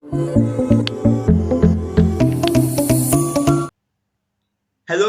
Hello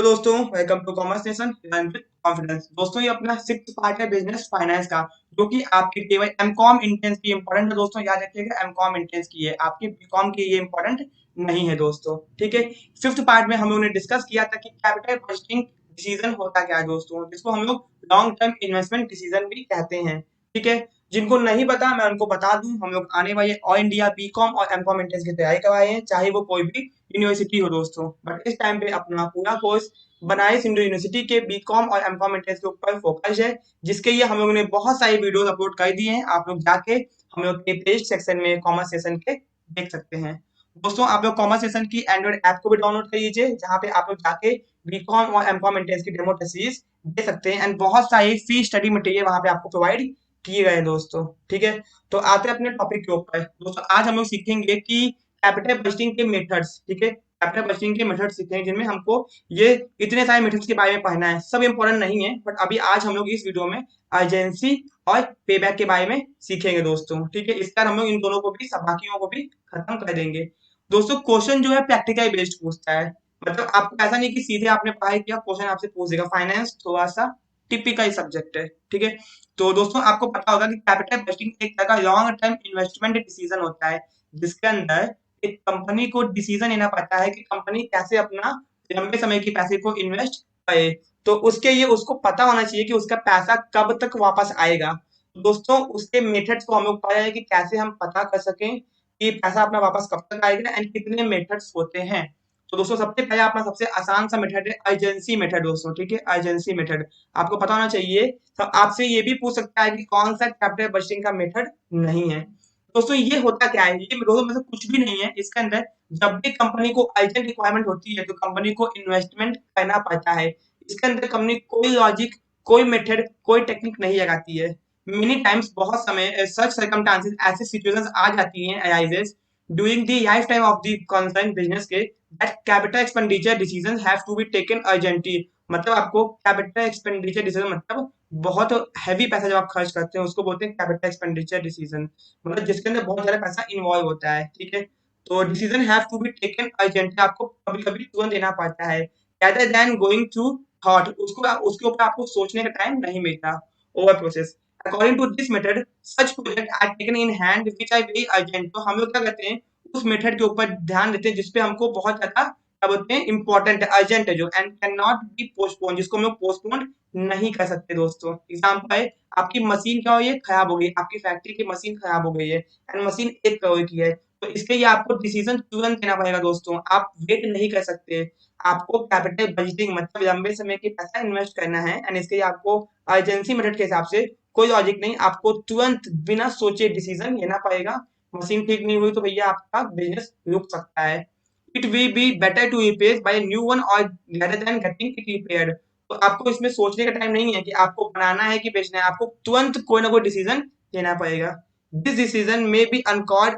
दोस्तों, welcome to commerce nation learn with confidence. दोस्तों, ये अपना सिक्स पार्ट है बिजनेस फाइनेंस का, जो कि आपकी केवल एमकॉम इंट्रेंस की इंपॉर्टेंट है। दोस्तों याद रखिएगा, एमकॉम इंट्रेंस की है, आपकी बीकॉम की ये इंपॉर्टेंट नहीं है दोस्तों। ठीक है। फिफ्थ पार्ट में हम लोगों ने डिस्कस किया था कि कैपिटल बजटिंग डिसीजन होता क्या है दोस्तों, जिसको हम लोग लॉन्ग टर्म इन्वेस्टमेंट डिसीजन भी कहते हैं। ठीक है। जिनको नहीं पता मैं उनको बता दूं, हम लोग आने वाले ऑल इंडिया बीकॉम और एमकॉम एंट्रेंस की तैयारी करवाए हैं, चाहे वो कोई भी यूनिवर्सिटी हो दोस्तों। बट इस टाइम पे अपना पूरा कोर्स बनारस हिंदू यूनिवर्सिटी के बीकॉम और एमकॉम एंट्रेंस के ऊपर फोकस है, जिसके लिए हम लोगों ने बहुत सारी वीडियोस अपलोड कर दी हैं। आप लोग जाके हम लोग के पेज सेक्शन में कॉमर्स सेशन के देख सकते हैं। दोस्तों, आप लोग कॉमर्स सेशन की एंड्रॉइड ऐप को भी डाउनलोड कर लीजिए, जहाँ पे आप लोग जाके बीकॉम और एमकॉम एंट्रेंस की डेमो टेस्ट दे सकते हैं, एंड बहुत सारी फ्री स्टडी मटेरियल वहाँ पे आपको प्रोवाइड किए गए हैं दोस्तों। ठीक है। तो आते हैं अपने टॉपिक के ऊपर। दोस्तों, आज हम लोग सीखेंगे कि कैपिटल बजटिंग के मेथड्स। ठीक है। कैपिटल बजटिंग के मेथड्स सीखेंगे, जिनमें हमको ये इतने सारे मेथड्स के बारे में पढ़ना है। सब इंपॉर्टेंट नहीं है, बट अभी आज हम लोग इस वीडियो में अर्जेंसी और पेबैक के बारे में सीखेंगे दोस्तों। ठीक है। इस बार हम लोग इन दोनों को भी, सब बाकियों को भी खत्म कर देंगे। दोस्तों, क्वेश्चन जो है प्रैक्टिकल बेस्ड पूछता है। मतलब आपको ऐसा नहीं कि सीधे आपने पढ़ाई किया क्वेश्चन आपसे पूछ देगा। फाइनेंस थोड़ा सा टिपिकल सब्जेक्ट है। ठीक है। तो दोस्तों, आपको पता होगा कि कैपिटल बजटिंग एक तरह का लॉन्ग टर्म इन्वेस्टमेंट डिसीजन होता है, जिसके अंदर एक कंपनी को डिसीजन लेना पड़ता है कि कंपनी कैसे अपना लंबे समय की पैसे को इन्वेस्ट करे। तो उसके लिए उसको पता होना चाहिए कि उसका पैसा कब तक वापस आएगा। दोस्तों, उसके मेथड्स को हम लोग पढ़ा है कि कैसे हम पता कर सकें कि पैसा अपना वापस कब तक आएगा, एंड कितने मेथड्स होते हैं। तो दोस्तों, सबसे पहले अपना सबसे आसान सा मेथड है अर्जेंसी मेथड दोस्तों। ठीक है। अर्जेंसी मेथड आपको पता होना चाहिए। तो आपसे ये भी पूछ सकता है कि कौन सा कैपिटल बजटिंग का मेथड नहीं है। दोस्तों, ये होता क्या है, ये दोस्तों में से कुछ भी नहीं है। इसके अंदर जब भी कंपनी को अर्जेंट रिक्वायरमेंट होती है, तो कंपनी को इन्वेस्टमेंट करना पड़ता है। इसके अंदर कंपनी कोई लॉजिक, कोई मेथड, कोई टेक्निक नहीं लगाती है। मेनी टाइम्स, बहुत समय सच सर्कमस्टांसेस, ऐसी सिचुएशंस आ जाती हैं, arises during the lifetime of the concern business के, that capital expenditure decision have to be taken urgently. मतलब आपको कैपिटल एक्सपेंडिचर डिसीजन, मतलब बहुत हैवी पैसा जब आप खर्च करते हैं, उसको बोलते हैं कैपिटल एक्सपेंडिचर डिसीजन। मतलब जिसके अंदर बहुत ज्यादा पैसा इन्वॉल्व होता है। ठीक है। तो decision have to be taken urgently, आपको कभी कभी तुरंत लेना पड़ता है, rather than going to thought. उसको उसके ऊपर आपको सोचने का टाइम नहीं मिलता। Over process, according to this method such project are taken in hand which are very urgent. तो हम लोग क्या करते हैं, उस मेथड के ऊपर ध्यान देते हैं जिसपे हमको बहुत ज्यादा, क्या बोलते हैं, इंपॉर्टेंट है, अर्जेंट है जो, and can not be postpone, जिसको हम लोग पोस्टपोन नहीं कर सकते दोस्तों। एग्जाम्पल है, आपकी मशीन क्या हुई है, खराब हो गई, आपकी फैक्ट्री की मशीन खराब हो गई है, एंड मशीन 1 करोड़ की है। तो इसके लिए आपको डिसीजन तुरंत लेना पड़ेगा दोस्तों, आप वेट नहीं कर सकते। आपको कैपिटल बजटिंग, मतलब लंबे समय के पैसा इन्वेस्ट करना है, एंड इसके लिए आपको अर्जेंसी मेथड के हिसाब से कोई लॉजिक नहीं, आपको तुरंत बिना सोचे डिसीजन लेना पड़ेगा। मशीन ठीक नहीं हुई तो भैया आपका बिजनेस रुक सकता है। It will be better to replace by new one or rather than getting it repaired. तो आपको इसमें सोचने का टाइम नहीं है कि आपको बनाना है कि बेचना है, आपको तुरंत कोई ना कोई डिसीजन लेना पड़ेगा। This decision may be uncalled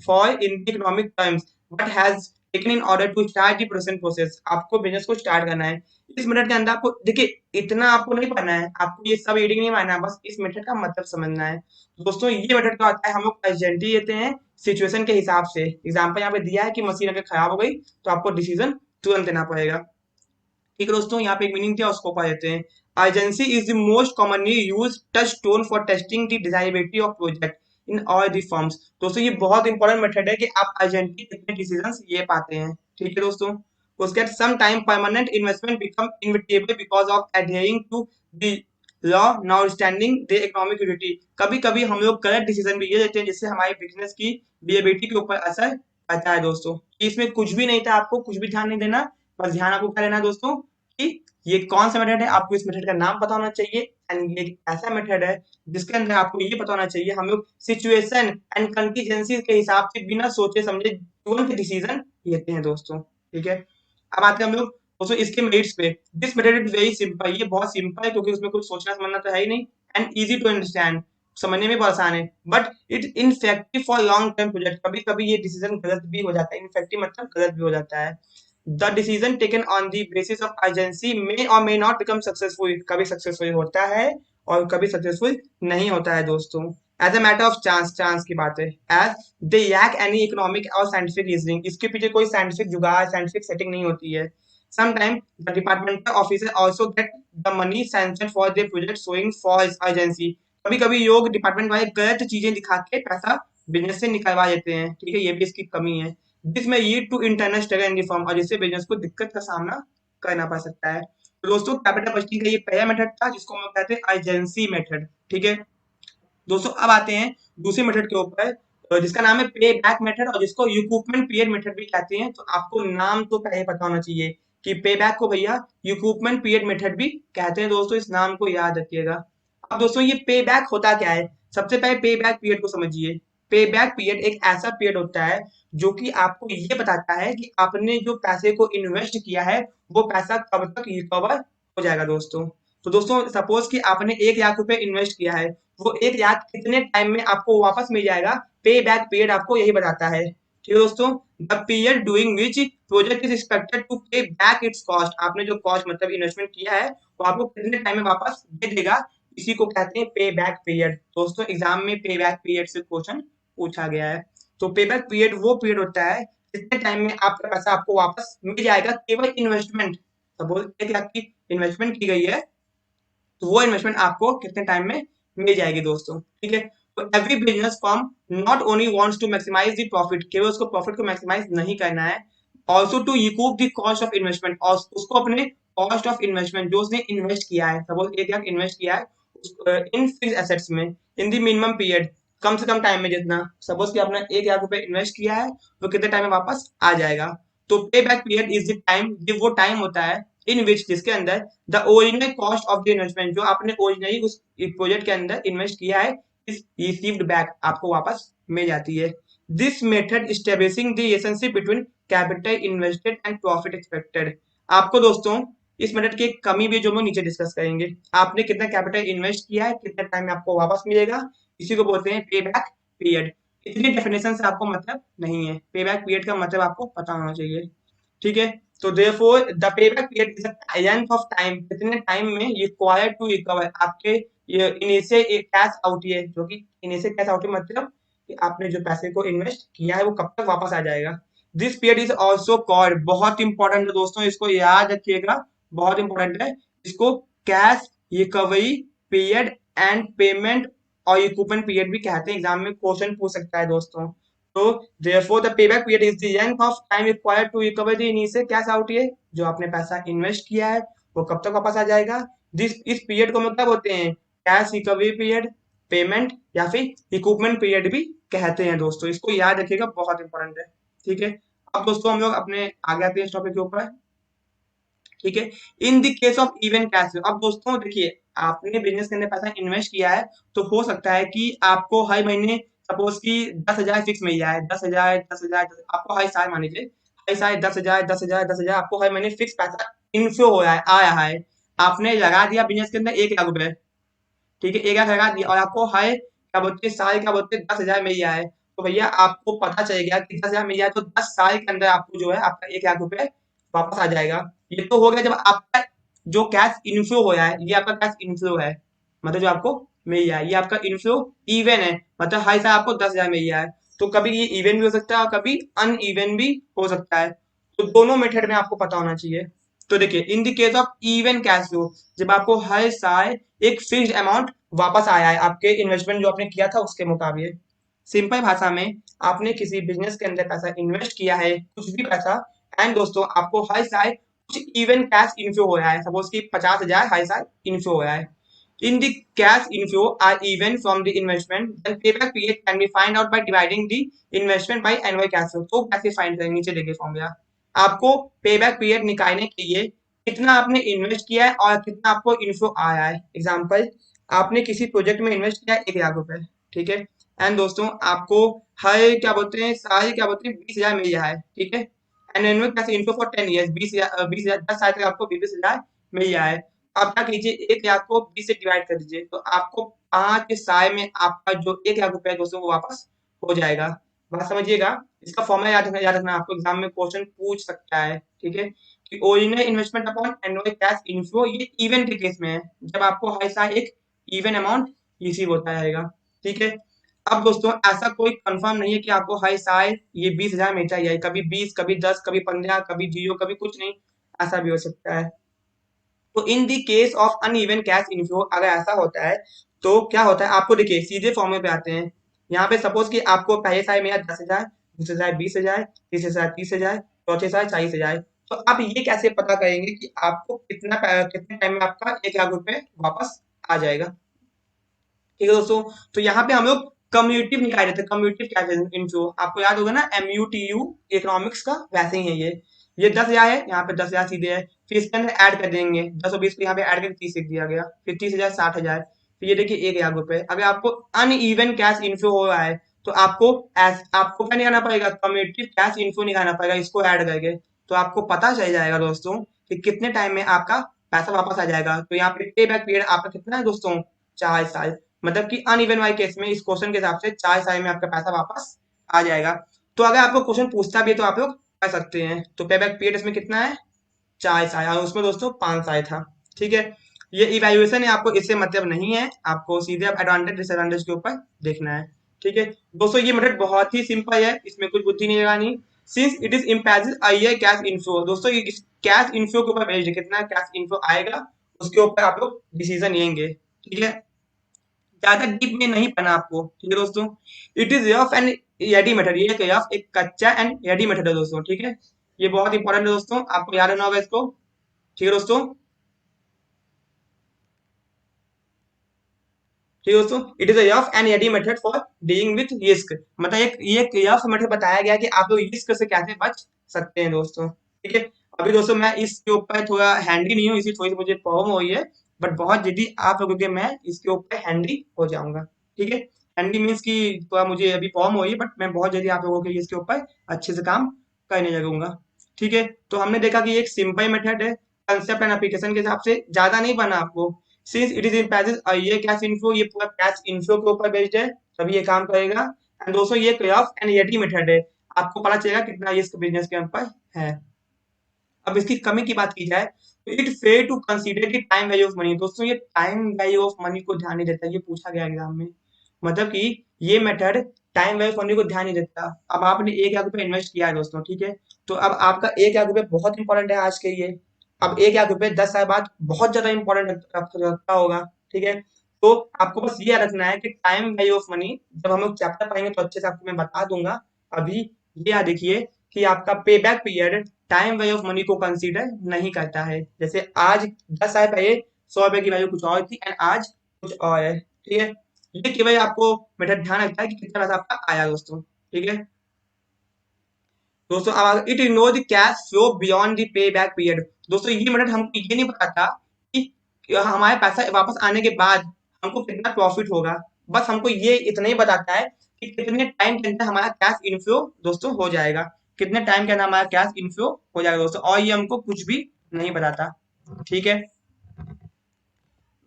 for in economic terms, but has taken in order to start the present process. आपको बिजनेस को स्टार्ट करना है। इस मेथड के अंदर आपको देखिए, इतना आपको नहीं पढ़ना है, आपको ये सब रीडिंग नहीं मानना है, बस इस मेथड का मतलब समझना है। दोस्तों, ये मेथड क्या होता है, हम लोग अर्जेंटली लेते हैं सिचुएशन के हिसाब से। एग्जाम्पल यहाँ पे दिया है कि मशीन अगर खराब हो गई, तो आपको डिसीजन तुरंत लेना पड़ेगा। ठीक है दोस्तों, यहाँ पे एक मीनिंग क्या उसको पा देते हैं। Urgency is the most commonly use touch stone for testing the desirability of project in all the firms. दोस्तों, ये बहुत इंपॉर्टेंट मेथड है कि आप अर्जेंटली कितने डिसीजंस ये पाते हैं। ठीक है दोस्तों। उसके बाद some time permanent investment become inevitable because of adhering to the law now standing the economic utility. कभी कभी हम लोग गलत डिसीजन भी ये लेते हैं, जिससे हमारे बिजनेस की विएबिलिटी के ऊपर असर पड़ता है दोस्तों। इसमें कुछ भी नहीं था, आपको कुछ भी ध्यान नहीं देना, बस ध्यान आपको क्या लेना है दोस्तों, कि ये कौन सा मेथड है, आपको इस मेथड का नाम पता होना चाहिए, एंड ये ऐसा मेथड है जिसके अंदर आपको ये पता होना चाहिए हम लोग सिचुएशन एंड कंटीजेंसी के हिसाब से बिना सोचे समझे तुरंत डिसीजन लेते हैं दोस्तों। ठीक है। अब आते हैं हम लोग दोस्तों इसके मेरिट्स पे। This method is very simple, ये बहुत सिंपल है, क्योंकि उसमें कुछ सोचना समझना तो है ही नहीं, एंड इजी टू अंडरस्टैंड, समझने में बहुत आसान है। But it ineffective for long term project. कभी कभी ये डिसीजन गलत भी हो जाता है, इनफेक्टिव मतलब गलत भी हो जाता है। The decision taken on the basis of urgency may or may not become successful. कभी सक्सेसफुल होता है और कभी सक्सेसफुल नहीं होता है दोस्तों। As a matter of chance, chance की बात है, as they lack any economic और साइंटिफिक रीजनिंग, इसके पीछे कोई साइंटिफिक जुगाड़, साइंटिफिक सेटिंग नहीं होती है। Sometime the departmental officer also get the money sanction for their project showing false urgency, कभी कभी योग डिपार्टमेंट वाले गलत चीजें दिखा के पैसा बिजनेस से निकलवा देते हैं, ठीक है, ये भी इसकी कमी है। This may lead to internal struggle in the firm, और जिससे बिजनेस को दिक्कत का सामना करना पड़ सकता है। तो दोस्तों कैपिटल बजटिंग का ये पहला मेथड था जिसको हम लोग कहते हैं अर्जेंसी मेथड, ठीक है। दोस्तों अब आते हैं दूसरे मेथड के ऊपर, जिसका नाम है पे बैक मेथड, और जिसको यूकूपमेंट पीरियड मेथड भी कहते हैं। तो आपको नाम तो पहले पता होना चाहिए कि पे बैक को भैया यूकूपमेंट पीरियड मेथड भी कहते हैं, दोस्तों इस नाम को याद रखिएगा। अब दोस्तों ये पे बैक होता क्या है, सबसे पहले पे बैक पीरियड को समझिए। पे बैक पीरियड एक ऐसा पीरियड होता है जो कि आपको ये बताता है कि आपने जो पैसे को इन्वेस्ट किया है वो पैसा कब तक रिकवर हो जाएगा दोस्तों। तो दोस्तों सपोज कि आपने 1 लाख रुपए इन्वेस्ट किया है, वो 1 लाख कितने टाइम में आपको वापस मिल जाएगा, पे बैक पीरियड आपको यही बताता है, ठीक है दोस्तों। The period during which project is expected to pay back its cost, आपने जो कॉस्ट मतलब इन्वेस्टमेंट किया है वो आपको कितने टाइम में वापस दे देगा, इसी को कहते हैं पे बैक पीरियड। दोस्तों एग्जाम में पे बैक पीरियड से क्वेश्चन पूछा गया है। तो पे बैक पीरियड वो पीरियड होता है कितने टाइम में आपका पैसा आपको वापस मिल जाएगा, केवल इन्वेस्टमेंट, सपोज 1 लाख की इन्वेस्टमेंट की गई है तो वो इन्वेस्टमेंट आपको कितने टाइम में मिल जाएगी दोस्तों, ठीक है। तो every business firm not only wants to maximise the profit, केवल उसको प्रॉफिट को मैक्सिमाइज नहीं करना है, also to recoup the cost of investment, और उसको अपने कॉस्ट ऑफ इन्वेस्टमेंट जो उसने इन्वेस्ट किया है, सपोज 1 लाख इन्वेस्ट किया है इन फिक्स एसेट्स में, इन द मिनिमम पीरियड, कम से कम टाइम में, जितना सपोज कि आपने 1 लाख रुपए इन्वेस्ट किया है वो कितने टाइम में वापस आ जाएगा। तो पे back period is the time, ये वो टाइम होता है इन विच, जिसके अंदर the original cost of the investment, जो आपने ओरिजिनली उस प्रोजेक्ट के अंदर इन्वेस्ट किया है, इज रिसीव्ड बैक, आपको वापस मिल जाती है। This method establishing the relationship between capital invested and profit expected. आपको दोस्तों इस मेथड की एक कमी भी जो हम नीचे डिस्कस करेंगे, आपने कितना कैपिटल इन्वेस्ट किया है कितने टाइम में आपको वापस मिलेगा, इसी को बोलते हैं पे बैक पीरियड। इतनी डेफिनेशन से आपको मतलब नहीं है, पे बैक पीरियड का मतलब आपको पता होना चाहिए, ठीक है। तो therefore the payback period is the length of time, कितने टाइम में ये रिक्वायर्ड टू रिकवर आपके ये इनिशियल एक कैश आउटले, जो कि इनिशियल कैश आउटले मतलब कि आपने जो पैसे को इन्वेस्ट किया है वो कब तक वापस आ जाएगा। This period is also called, बहुत इंपॉर्टेंट है दोस्तों, इसको याद रखिएगा, बहुत इंपॉर्टेंट है, इसको cash recovery period and payment और रिकूपमेंट पीरियड भी कहते हैं, एग्जाम में क्वेश्चन पूछ सकता है दोस्तों। तो therefore the payback period is the length of time required to recover the initial cash outlay, जो आपने पैसा इन्वेस्ट किया है वो कब तक वापस आ जाएगा। इस पीरियड को हम लोग क्या बोलते हैं, कैश रिकवरी पीरियड, पेमेंट या फिर रिकूपमेंट पीरियड भी कहते हैं दोस्तों, इसको याद रखिएगा, बहुत इंपॉर्टेंट है, ठीक है। अब दोस्तों हम लोग अपने आगे आते हैं इस टॉपिक के ऊपर, ठीक है। In the case of even cash flow, अब दोस्तों देखिए आपने बिजनेस के अंदर पैसा इन्वेस्ट किया है तो हो सकता है कि आपको हर महीने सपोज कि 10,000 फिक्स मिल जाए, 10,000 10,000 आपको हर साल मान लीजिए हर साल 10,000 10,000 10,000 आपको हर महीने फिक्स पैसा इनफ्लो हो रहा है, आ रहा है, आपने लगा दिया बिजनेस के अंदर 1 लाख रुपए, ठीक है, 1 लाख लगा दिया और आपको हर क्या बोलते हैं साल क्या बोलते हैं 10,000 मिल जाए, तो भैया आपको पता चलेगा कि 10,000 मिल जाए तो 10 साल के अंदर आपको जो है आपका 1 लाख रुपए वापस आ जाएगा। ये तो हो गया जब आपका जो कैश इनफ्लो हो रहा है, ये आपका कैश इनफ्लो है, मतलब जो आपको मिल जाए, ये आपका इनफ्लो इवन है, मतलब हर साल आपको 10,000 मिल जाए। तो कभी ये इवन भी हो सकता है और कभी अनइवन भी हो सकता है, तो दोनों मेथड में आपको पता होना चाहिए। तो देखिए in the case of even cash flow, जब आपको हर साल एक फिक्स्ड अमाउंट वापस आया है आपके इन्वेस्टमेंट जो आपने किया था उसके मुताबिक, सिंपल भाषा में आपने किसी बिजनेस के अंदर पैसा इन्वेस्ट किया है कुछ भी पैसा, एंड दोस्तों आपको हर साल कुछ इवन कैश इनफ्लो हो रहा है, सपोज कि 50,000 हर साल इनफ्लो हो रहा है। In the cash inflow are even from the investment, then payback period can be find out by dividing the investment by annual cash flow। तो कैसे फाइंड करेंगे, नीचे देखिए फॉर्मूला, आपको पेबैक पीरियड निकालने के लिए कितना आपने इन्वेस्ट किया है और कितना आपको इन्फ्लो आया है। एग्जांपल आपने किसी प्रोजेक्ट में इन्वेस्ट किया 1 लाख रुपए, ठीक है, एंड दोस्तों आपको हर क्या बोलते हैं साल क्या बोलते हैं 20,000 मिल रहा है, ठीक है, and annual cash inflow for 10 years, 20,000 10 साल तक आपको 20,000 मिल रहा है। आप क्या कीजिए 1 लाख को 20 से डिवाइड कर दीजिए तो आपको 5 साल में आपका जो 1 लाख रुपए है दोस्तों वो वापस हो जाएगा। बात समझिएगा, इसका फॉर्मूला याद रखना, आपको एग्जाम में क्वेश्चन पूछ सकता है, ठीक है, कि original investment upon annual cash inflow, ये इवन के केस में है, जब आपको हर साल एक इवन अमाउंट रिसीव होता रहेगा, ठीक है। अब दोस्तों ऐसा कोई कंफर्म नहीं है कि आपको हर साल ये 20,000 मिलता ही है, कभी 20, कभी 10, कभी 15, कभी 0, कभी कुछ नहीं, ऐसा भी हो सकता है। तो in the case of uneven cash inflow अगर ऐसा होता है तो क्या होता है, आपको देखिए सीधे फॉर्मूले पे आते हैं। यहाँ पे सपोज कि आपको पहले साल में 10,000, दूसरे साल 20,000, तीसरे साल 30,000, चौथे साल 40,000। तो आप ये कैसे पता करेंगे कि आपको कितने टाइम में आपका 1 लाख रुपए वापस आ जाएगा? ठीक है दोस्तों, तो यहाँ पे हम लोग कम्यूटिव निकाल रहे थे, कम्यूटिव कैश इनफ्लो आपको याद होगा ना, MUTU इकोनॉमिक्स का वैसे ही है ये 10,000 है, यहाँ पे 10,000 सीधे है, फिर इसके अंदर ऐड कर देंगे 10 और 20 को यहाँ पे ऐड करके 30 लिख दिया गया, फिर 30,000 60,000, फिर ये देखिए 1 लाख रुपए। अगर आपको अनइवन कैश इनफ्लो हो रहा है तो आपको क्या निकालना पड़ेगा, कम्यूटिव कैश इनफ्लो निकालना पड़ेगा इसको ऐड करके। तो आपको पता चल जाएगा दोस्तों कि कितने टाइम में आपका पैसा वापस आ जाएगा। तो यहाँ पे पे बैक पीरियड आपका कितना है दोस्तों, 4 साल। मतलब कि अनइवन वाई केस में इस क्वेश्चन के हिसाब से 4 साल में आपका पैसा वापस आ जाएगा। तो अगर आपको क्वेश्चन पूछता भी है तो आप लोग कर सकते हैं। तो पे बैक पीरियड इसमें कितना है, 4 साल, और उसमें दोस्तों 5 साल था। ठीक है, ये इवैल्यूएशन है, आपको इससे मतलब नहीं है, आपको सीधे आप एडवांटेज डिसएडवांटेज के ऊपर देखना है। ठीक है दोस्तों, ये मेथड बहुत ही सिंपल है, इसमें कुछ बुद्धि नहीं लगानी। सिंस इट इज इम्पैसिव आइए कैश इन्फ्लो, दोस्तों ये कैश इन्फ्लो के ऊपर बेस्ड है, कितना कैश इन्फ्लो आएगा उसके ऊपर आप लोग डिसीजन लेंगे। ठीक है, ज्यादा डीप में नहीं पढ़ना आपको। ठीक है दोस्तों, it is rough and ready method, ये एक कच्चा एंड रेडी मेथड है दोस्तों। ठीक है, ये बहुत इंपॉर्टेंट है दोस्तों, आपको याद रखना होगा इसको। ठीक है दोस्तों, ठीक है दोस्तों, it is rough and ready method for dealing with risk, मतलब एक रफ मेथड बताया गया कि आप लोग रिस्क से कैसे बच सकते हैं दोस्तों। ठीक है, अभी दोस्तों मैं इसके ऊपर थोड़ा हैंडी नहीं हूँ, इसी थोड़ी सी मुझे प्रॉब्लम हो रही है, बट बहुत जल्दी आप लोगों के मैं इसके ऊपर हैंडी हो जाऊंगा। ठीक है, हैंडी मीन्स की थोड़ा मुझे अभी प्रॉब्लम हो रही है, बट मैं बहुत जल्दी आप लोगों के लिए इसके ऊपर अच्छे से काम करने लगूंगा। ठीक है, तो हमने देखा कि ये एक सिंपल मेथड है, कंसेप्ट एंड एप्लीकेशन के हिसाब से ज्यादा नहीं बना आपको। Since it is in passage, ये कैश इन्फो, ये पूरा कैश इन्फो के ऊपर बेस्ड है, तभी ये काम करेगा। एंड दोस्तों ये क्लॉफ एंड येटी मेथड है, आपको पता चलेगा कितना रिस्क बिजनेस के ऊपर है। अब इसकी कमी की बात की जाए तो इट फेल टू कंसीडर की टाइम वैल्यू ऑफ मनी, दोस्तों ये टाइम वैल्यू ऑफ मनी को ध्यान नहीं देता, ये पूछा गया एग्जाम में। मतलब कि ये method time value of money को ध्यान नहीं देता। अब आपने 1 लाख रुपए इन्वेस्ट किया है दोस्तों, ठीक है, तो अब आपका 1 लाख रुपए बहुत इंपॉर्टेंट है आज के लिए। अब 1 लाख रुपए 10 साल बाद बहुत ज्यादा इंपॉर्टेंट रखता होगा। ठीक है, तो आपको बस ये याद रखना है कि टाइम वैल्यू ऑफ मनी जब हम लोग चैप्टर पढ़ेंगे तो अच्छे से आपको मैं बता दूंगा। अभी ये याद देखिए कि आपका पे back period time value of money को कंसीडर नहीं करता है। जैसे आज 10 साल पहले 100 रुपए की वैल्यू कुछ और थी एंड आज कुछ और है। ठीक है, ये केवल आपको मेथड ध्यान रखता है कि कितना पैसा आपका आया दोस्तों। ठीक है दोस्तों, अब it ignore the cash flow beyond the pay back period, दोस्तों ये मेथड हमको ये नहीं बताता कि हमारे पैसा वापस आने के बाद हमको कितना प्रॉफिट होगा, बस हमको ये इतना ही बताता है कि कितने टाइम के अंदर हमारा कैश इनफ्लो दोस्तों हो जाएगा, कितने टाइम के अंदर हमारा कैश इनफ्लो हो जाएगा दोस्तों, और ये हमको कुछ भी नहीं बताता। ठीक है,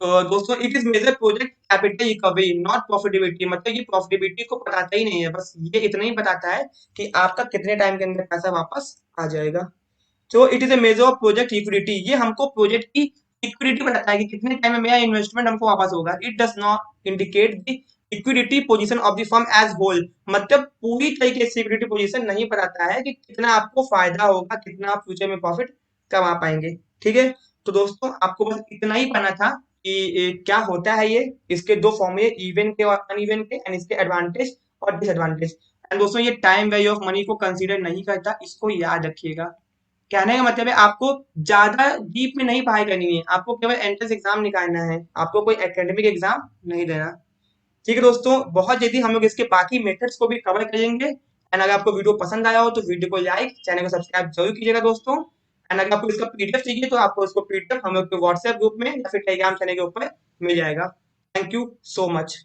दोस्तों it is major project capital recovery not profitability, मतलब ये प्रॉफिटेबिलिटी को बताता ही नहीं है, बस ये इतना ही बताता है कि आपका कितने टाइम के अंदर पैसा वापस आ जाएगा। तो it is a measure of project equity, ये हमको प्रोजेक्ट की इक्विटी बताता है कि कितने टाइम में मेरा इन्वेस्टमेंट हमको वापस होगा। It does not indicate the equity position of the firm as whole, मतलब पूरी तरीके से इक्विटी पोजीशन नहीं बताता है कि कितना आपको फायदा होगा, कितना आप फ्यूचर में प्रॉफिट कमा पाएंगे। ठीक है, तो दोस्तों आपको बस इतना ही पढ़ना था कि क्या होता है ये, इसके दो फॉर्मूले इवन के और अनइवन के, एंड इसके एडवांटेज और डिसएडवांटेज। एंड दोस्तों ये टाइम वैल्यू ऑफ मनी को कंसीडर नहीं करता, इसको याद रखिएगा। कहने का मतलब है आपको ज्यादा डीप में नहीं पढ़ाई करनी है, आपको केवल एंट्रेंस एग्जाम निकालना है, आपको कोई एकेडमिक एग्जाम नहीं देना। ठीक है दोस्तों, बहुत जल्दी हम लोग इसके बाकी मेथड्स को भी कवर करेंगे। एंड अगर आपको वीडियो पसंद आया हो तो वीडियो को लाइक, चैनल को सब्सक्राइब जरूर कीजिएगा दोस्तों। एंड अगर आपको इसका पीडीएफ चाहिए तो आपको इसको पीडीएफ हम लोग के व्हाट्सएप ग्रुप में या फिर टेलीग्राम चैनल के ऊपर मिल जाएगा। Thank you so much.